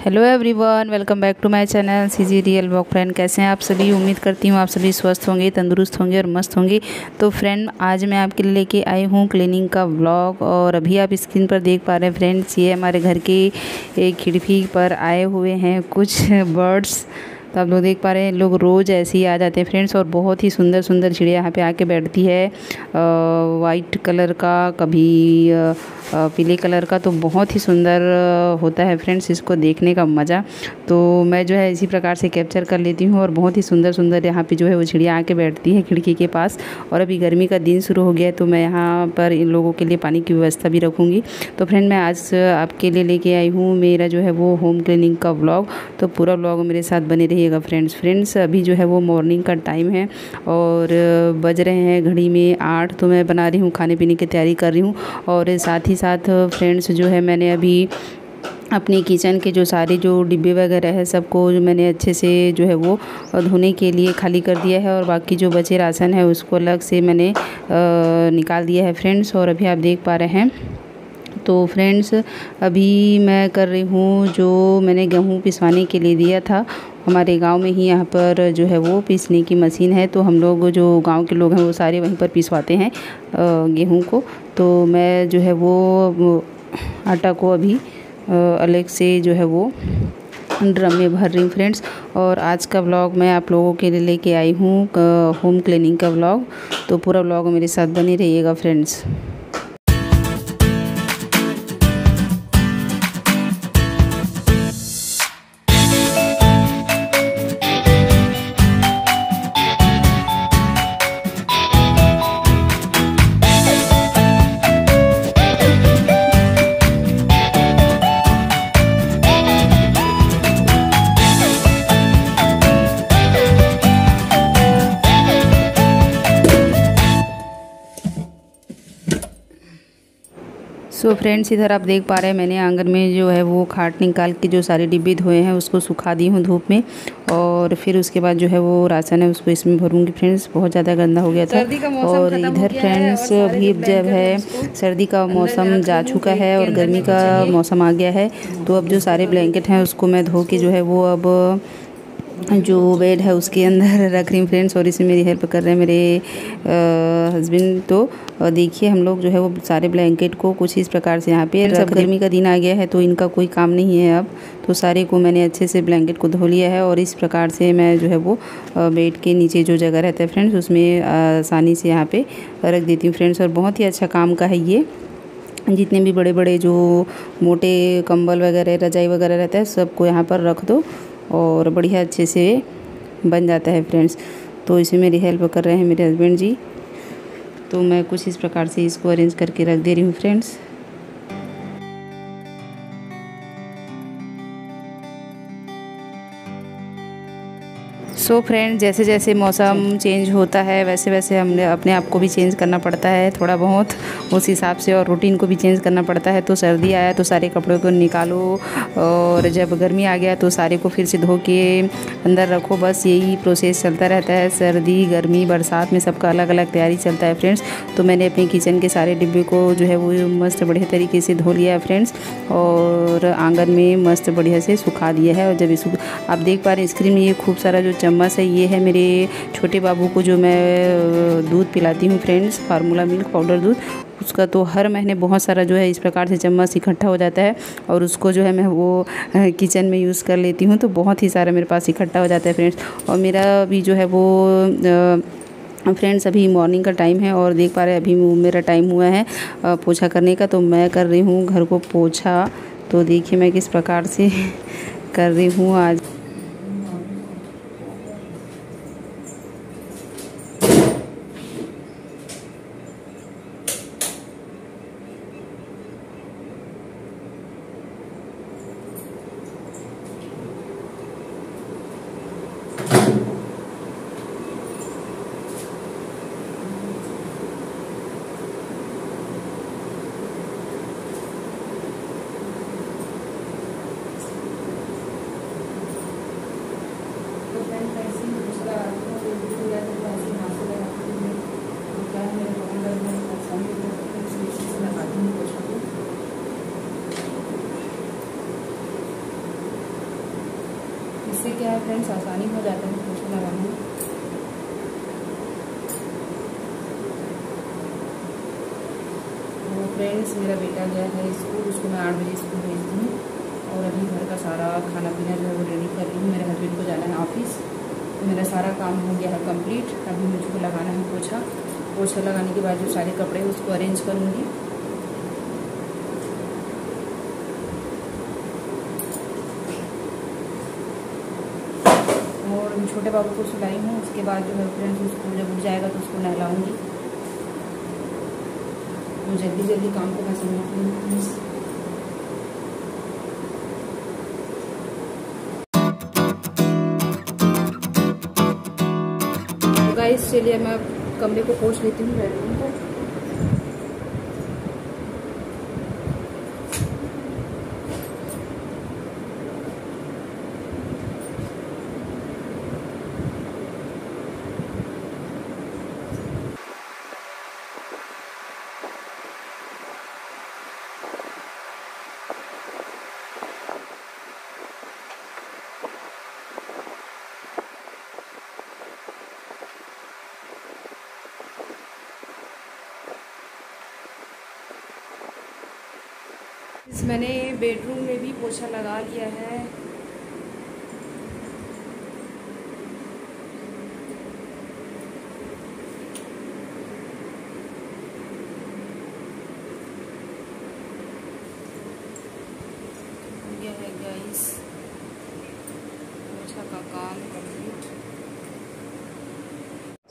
Hello everyone, welcome back to my channel CG real blog. Friend, कैसे हैं आप सभी? उम्मीद करती हूँ आप सभी स्वस्थ होंगे, तंदुरुस्त होंगे और मस्त होंगे। तो फ्रेंड, आज मैं आपके लिए लेके आई हूँ क्लीनिंग का व्लॉग। और अभी आप स्क्रीन पर देख पा रहे हैं फ्रेंड्स, ये हमारे घर के एक खिड़की पर आए हुए हैं कुछ बर्ड्स। तो आप लोग देख पा रहे हैं, लोग रोज़ ऐसे ही आ जाते हैं फ्रेंड्स। और बहुत ही सुंदर सुंदर चिड़िया यहाँ पे आके बैठती है। वाइट कलर का, कभी पीले कलर का, तो बहुत ही सुंदर होता है फ्रेंड्स इसको देखने का मज़ा। तो मैं जो है इसी प्रकार से कैप्चर कर लेती हूँ। और बहुत ही सुंदर सुंदर यहाँ पे जो है वो चिड़िया आके बैठती है खिड़की के पास। और अभी गर्मी का दिन शुरू हो गया है, तो मैं यहाँ पर इन लोगों के लिए पानी की व्यवस्था भी रखूँगी। तो फ्रेंड, मैं आज आपके लिए लेके आई हूँ मेरा जो है वो होम क्लीनिंग का व्लॉग। तो पूरा व्लॉग मेरे साथ बने रहिएगा फ्रेंड्स। अभी जो है वो मॉर्निंग का टाइम है और बज रहे हैं घड़ी में 8। तो मैं बना रही हूँ, खाने पीने की तैयारी कर रही हूँ। और साथ ही साथ फ्रेंड्स जो है मैंने अभी अपनी किचन के जो सारे जो डिब्बे वगैरह है सबको मैंने अच्छे से जो है वो धोने के लिए खाली कर दिया है। और बाकी जो बचे राशन है उसको अलग से मैंने निकाल दिया है फ्रेंड्स। और अभी आप देख पा रहे हैं। तो फ्रेंड्स, अभी मैं कर रही हूँ जो मैंने गेहूँ पिसवाने के लिए दिया था। हमारे गांव में ही यहाँ पर जो है वो पीसने की मशीन है। तो हम लोग जो गांव के लोग हैं वो सारे वहीं पर पिसवाते हैं गेहूँ को। तो मैं जो है वो आटा को अभी अलग से जो है वो ड्रम में भर रही हूँ फ्रेंड्स। और आज का व्लॉग मैं आप लोगों के लिए लेके आई हूँ होम क्लीनिंग का व्लॉग। तो पूरा व्लॉग मेरे साथ बने रहिएगा फ्रेंड्स। सो फ्रेंड्स, इधर आप देख पा रहे हैं मैंने आंगन में जो है वो खाट निकाल के जो सारे डिब्बे धोए हैं उसको सुखा दी हूँ धूप में। और फिर उसके बाद जो है वो राशन है उसको इसमें भरूंगी फ्रेंड्स। बहुत ज़्यादा गंदा हो गया था। और इधर फ्रेंड्स अभी जब है सर्दी का मौसम जा चुका है और गर्मी का मौसम आ गया है। तो अब जो सारे ब्लैंकेट हैं उसको मैं धो के जो है वो अब जो बेड है उसके अंदर रख रही हूँ फ्रेंड्स। और इसमें मेरी हेल्प कर रहे हैं मेरे हस्बैंड। तो देखिए, हम लोग जो है वो सारे ब्लैंकेट को कुछ इस प्रकार से यहाँ पे सब, गर्मी का दिन आ गया है तो इनका कोई काम नहीं है अब। तो सारे को मैंने अच्छे से ब्लैंकेट को धो लिया है। और इस प्रकार से मैं जो है वो बेड के नीचे जो जगह रहता है फ्रेंड्स उसमें आसानी से यहाँ पे रख देती हूँ फ्रेंड्स। और बहुत ही अच्छा काम का है ये। जितने भी बड़े बड़े जो मोटे कंबल वगैरह, रजाई वगैरह रहता है सबको यहाँ पर रख दो और बढ़िया अच्छे से बन जाता है फ्रेंड्स। तो इसमें मेरी हेल्प कर रहे हैं मेरे हस्बैंड जी। तो मैं कुछ इस प्रकार से इसको अरेंज करके रख दे रही हूँ फ्रेंड्स। सो फ्रेंड, जैसे जैसे मौसम चेंज होता है वैसे वैसे हमने अपने आप को भी चेंज करना पड़ता है थोड़ा बहुत उस हिसाब से। और रूटीन को भी चेंज करना पड़ता है। तो सर्दी आया तो सारे कपड़ों को निकालो और जब गर्मी आ गया तो सारे को फिर से धो के अंदर रखो। बस यही प्रोसेस चलता रहता है। सर्दी, गर्मी, बरसात में सबका अलग अलग तैयारी चलता है फ्रेंड्स। तो मैंने अपने किचन के सारे डिब्बे को जो है वो मस्त बढ़िया तरीके से धो लिया है फ्रेंड्स। और आंगन में मस्त बढ़िया से सुखा दिया है। और जब इसको आप देख पा रहे हैं स्क्रीन में, ये खूब सारा जो चम्मच है ये है मेरे छोटे बाबू को जो मैं दूध पिलाती हूँ फ्रेंड्स, फार्मूला मिल्क पाउडर दूध। उसका तो हर महीने बहुत सारा जो है इस प्रकार से चम्मच इकट्ठा हो जाता है। और उसको जो है मैं वो किचन में यूज़ कर लेती हूँ। तो बहुत ही सारा मेरे पास इकट्ठा हो जाता है फ्रेंड्स। और मेरा भी जो है वो फ्रेंड्स अभी मॉर्निंग का टाइम है। और देख पा रहे हैं अभी मेरा टाइम हुआ है पोछा करने का। तो मैं कर रही हूँ घर को पोछा। तो देखिए मैं किस प्रकार से कर रही हूँ आज। इससे क्या है फ्रेंड्स, आसानी हो जाता है पोछा लगाने में। तो फ्रेंड्स मेरा बेटा गया है स्कूल, उसको मैं 8 बजे स्कूल भेजती हूँ और अभी घर का सारा खाना पीना जो है वो रेडी कर रही हूँ। मेरे हस्बैंड को जाना है ऑफिस, तो मेरा सारा काम हो गया है कंप्लीट। अभी मुझको लगाना है पोछा। पोछा लगाने के बाद जो सारे कपड़े उसको अरेंज करूँगी। और छोटे बाबू को सुलाई हूँ। उसके बाद जो है फ्रेंड्स स्कूल जब उठ जाएगा तो उसको नहलाऊँगी। तो जल्दी जल्दी काम को मैं समेटती हूँ प्लीज़। तो गाइस चलिए मैं कमरे को पोंछ लेती हूँ, बेडरूम को। मैंने बेडरूम में भी पोछा लगा लिया है। हो गया है गाइस पोछा का काम कंप्लीट।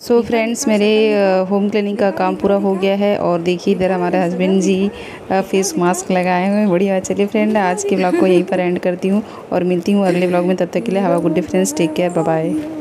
सो फ्रेंड्स मेरे होम क्लीनिंग का काम पूरा हो गया है और देखिए इधर हमारे हस्बैंड जी फेस मास्क लगाए हुए हैं। बढ़िया। चलिए फ्रेंड आज के ब्लॉग को यहीं पर एंड करती हूँ और मिलती हूँ अगले ब्लॉग में। तब तक के लिए have a good day friends, take care, bye bye.